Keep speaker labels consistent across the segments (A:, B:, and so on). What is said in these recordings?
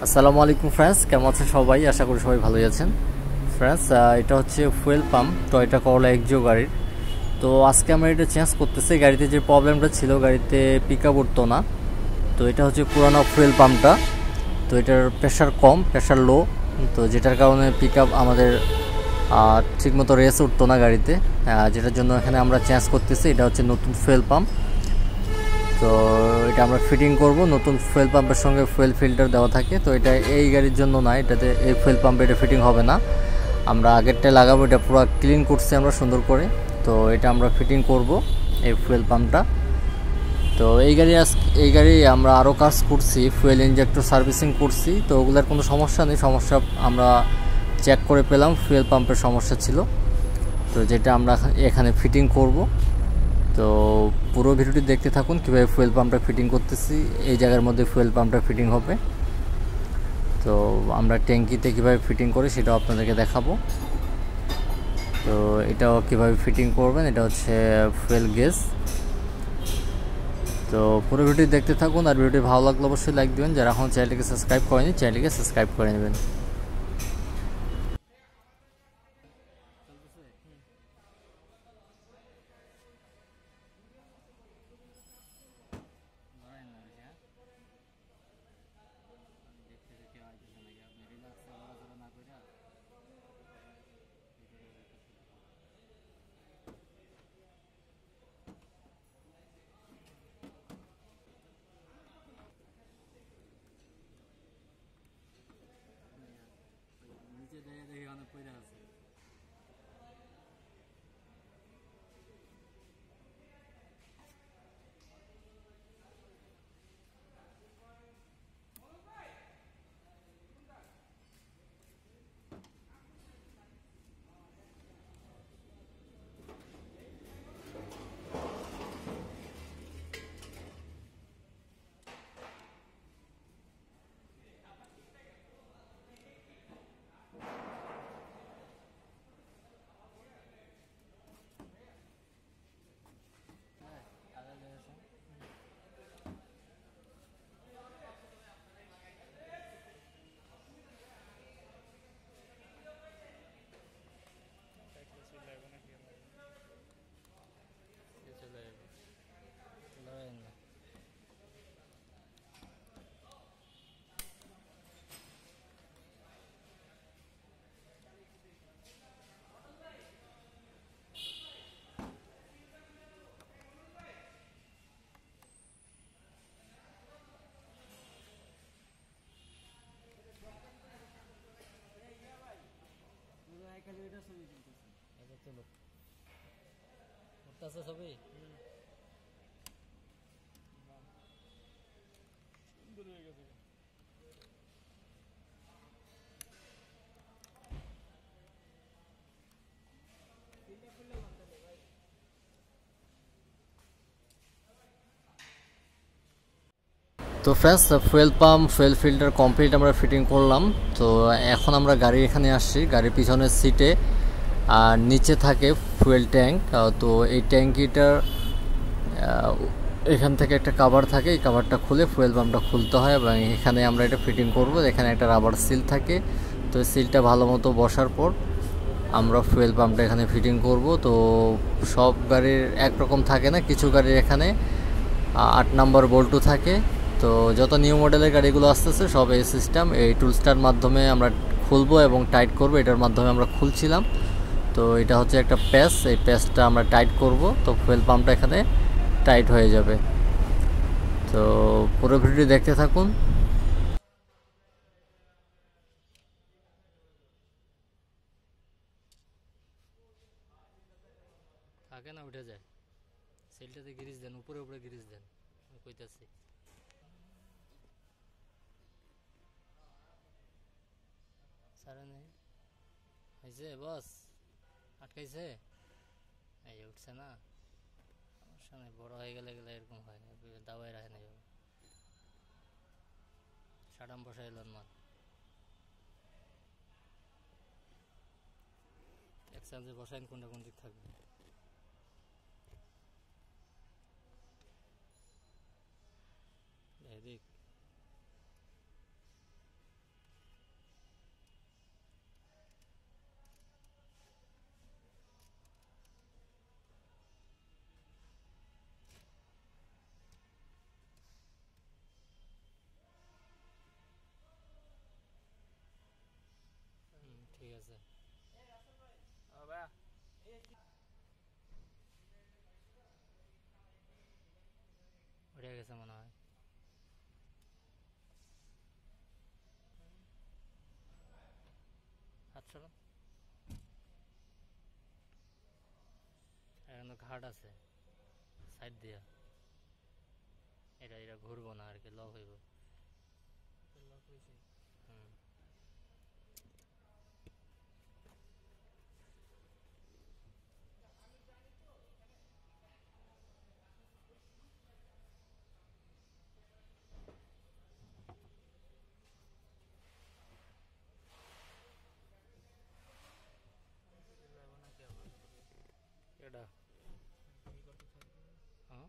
A: আসসালামু আলাইকুম ফ্রেন্ডস, কেমন আছেন সবাই? আশা করি সবাই ভালোই আছেন। ফ্রেন্ডস, এটা হচ্ছে ফুয়েল পাম্প টয়োটা করোলা এক্সিও গাড়ির। তো আজকে আমরা এটা চেঞ্জ করতেছি। গাড়িতে যে প্রবলেমটা ছিল, গাড়িতে পিক আপ উঠতো না। তো এটা হচ্ছে পুরানো ফুয়েল পাম্পটা। তো এটার প্রেশার কম, প্রেশার লো। তো যেটার কারণে পিক আপ আমাদের ঠিকমতো রেস উঠতো না গাড়িতে, যেটার জন্য এখানে আমরা চেঞ্জ করতেছি। এটা হচ্ছে নতুন ফুয়েল পাম্প। তো এটা আমরা ফিটিং করব। নতুন ফুয়েল পাম্পের সঙ্গে ফুয়েল ফিল্টার দেওয়া থাকে। তো এটা এই গাড়ির জন্য না, এটাতে এই ফুয়েল পাম্পে এটা ফিটিং হবে না। আমরা আগেরটায় লাগাবো। এটা পুরো ক্লিন করছি আমরা সুন্দর করে। তো এটা আমরা ফিটিং করব এই ফুয়েল পাম্পটা। তো এই গাড়ি আমরা আরও কাজ করছি, ফুয়েল ইনজেক্টর সার্ভিসিং করছি। তো ওগুলোর কোনো সমস্যা নেই। সমস্যা আমরা চেক করে পেলাম ফুয়েল পাম্পের সমস্যা ছিল, তো যেটা আমরা এখানে ফিটিং করব। তো পুরো ভিডিওটি দেখতে থাকুন কীভাবে ফুয়েল পাম্পটা ফিটিং করতেছি। এই জায়গার মধ্যে ফুয়েল পাম্পটা ফিটিং হবে। তো আমরা ট্যাঙ্কিতে কীভাবে ফিটিং করি সেটাও আপনাদেরকে দেখাবো। তো এটাও কীভাবে ফিটিং করবেন, এটা হচ্ছে ফুয়েল গেজ। তো পুরো ভিডিওটি দেখতে থাকুন। আর ভিডিওটি ভালো লাগলে অবশ্যই লাইক দেবেন। যারা এখন চ্যানেলটিকে সাবস্ক্রাইব করেনি, চ্যানেলটিকে সাবস্ক্রাইব করে নেবেন। ছবি তো friends, fuel pump fuel filter complete আমরা ফিটিং করলাম। তো এখন আমরা গাড়ির এখানে আসছি। গাড়ির পিছনের সিটে আর নিচে থাকে ফুয়েল ট্যাঙ্ক। তো এই ট্যাঙ্কিটার এখান থেকে একটা কাভার থাকে। এই কাভারটা খুলে ফুয়েল পাম্পটা খুলতে হয় এবং এখানে আমরা এটা ফিটিং করব। এখানে একটা রাবার সিল থাকে। তো সিলটা ভালো মতো বসার পর আমরা ফুয়েল পাম্পটা এখানে ফিটিং করব। তো সব গাড়ির একরকম থাকে না, কিছু গাড়ির এখানে 8 নম্বর বল্টু থাকে। তো যত নিউ মডেলের গাড়িগুলো আসতেছে সব এই সিস্টেম, এই টুলসটার মাধ্যমে আমরা খুলবো এবং টাইট করব। এটার মাধ্যমে আমরা খুলছিলাম। তো এটা হচ্ছে একটা প্যাচ, এই প্যাচটা আমরা টাইট করব। তো ফুয়েল পাম্পটা এখানে টাইট হয়ে যাবে। তো পুরো ভিডিওটি দেখতে থাকুন। থাকে না, উঠে যায়। সেলটাতে গ্রিজ দেন, উপরে উপরে গ্রিজ দেন, কইতাছি। সারা নেই হয়েছে বস, আটকাইছে। এই যে উঠছে না, সমস্যা নেই। বড় হয়ে গেলে গেলে এরকম হয়, দাবাই রাখে না। সাডাম বসাই এলেন মাল এক্সচেঞ্জে বসাইন, কোনটা কোন দিক থাকবে। এদিক হয়েছে মনে হয়। আচ্ছা, এখানে ঘাট আছে সাইড দিয়া, এটা এটা ঘুরবো না আর কি, লক হইব। এটা হ্যাঁ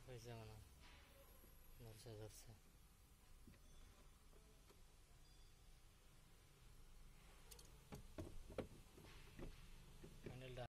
A: হয়েছে মনে হয়, ধরছে ধরছে। হ্যান্ডেলটা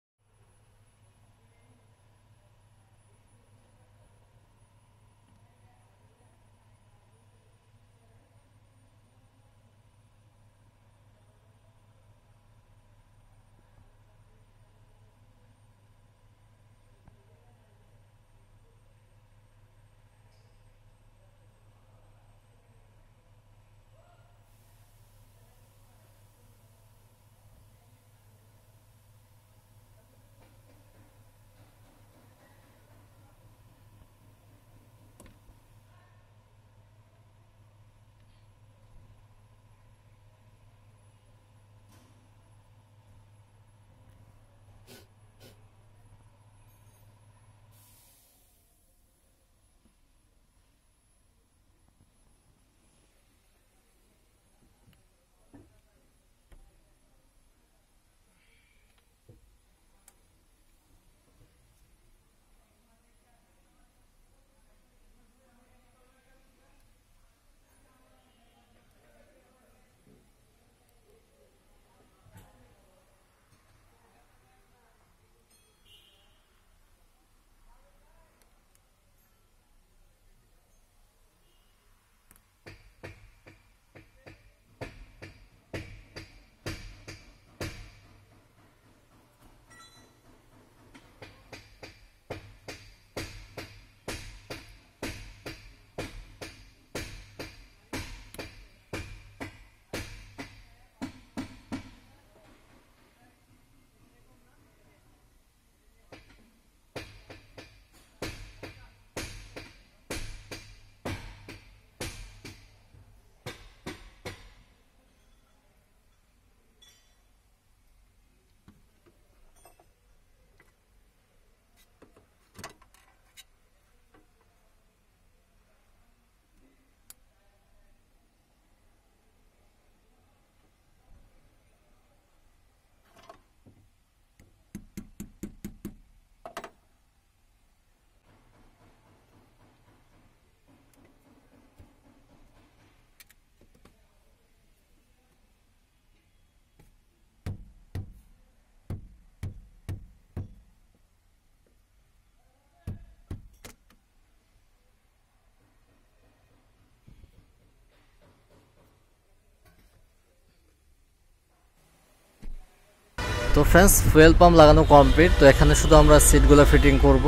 A: তো ফ্রেন্ডস, ফুয়েল পাম্প লাগানো কমপ্লিট। তো এখানে শুধু আমরা সিটগুলো ফিটিং করব,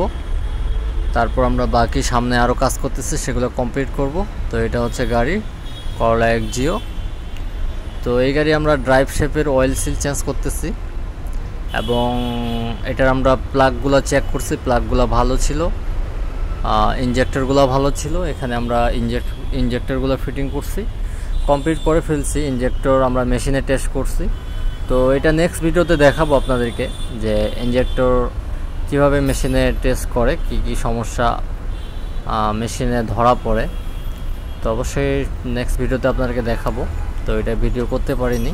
A: তারপর আমরা বাকি সামনে আরও কাজ করতেছি সেগুলো কমপ্লিট করব। তো এটা হচ্ছে গাড়ি করলা এক্সজিও। তো এই গাড়ি আমরা ড্রাইভ শেপের অয়েল সিল চেঞ্জ করতেছি, এবং এটার আমরা প্লাগগুলো চেক করছি, প্লাগগুলো ভালো ছিল, ইঞ্জেক্টরগুলো ভালো ছিল। এখানে আমরা ইঞ্জেক্টরগুলো ফিটিং করছি। কমপ্লিট করে ফেলছি, ইনজেক্টর আমরা মেশিনে টেস্ট করছি। তো এটা নেক্সট ভিডিওতে দেখাবো আপনাদেরকে যে ইনজেক্টর কীভাবে মেশিনে টেস্ট করে, কি কি সমস্যা মেশিনে ধরা পড়ে। তো অবশ্যই নেক্সট ভিডিওতে আপনাদেরকে দেখাবো। তো এটা ভিডিও করতে পারিনি।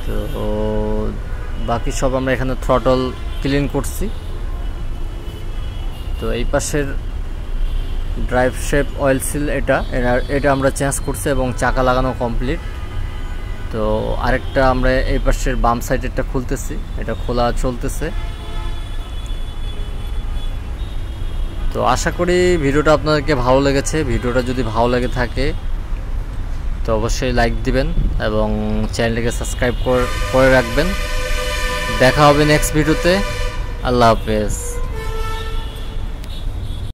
A: তো বাকি সব আমরা এখানে থ্রটল ক্লিন করছি। তো এই পাশের ড্রাইভ শেপ অয়েল সিল এটা আমরা চেঞ্জ করছি এবং চাকা লাগানো কমপ্লিট। তো আরেকটা আমরা এই পাশের বাম সাইডেরটা খুলতেছি, এটা খোলা চলতেছে। তো আশা করি ভিডিওটা আপনাদেরকে ভালো লেগেছে। ভিডিওটা যদি ভালো লেগে থাকে তো অবশ্যই লাইক দিবেন এবং চ্যানেলটিকে সাবস্ক্রাইব করে রাখবেন। দেখা হবে নেক্সট ভিডিওতে। আল্লাহ হাফেজ।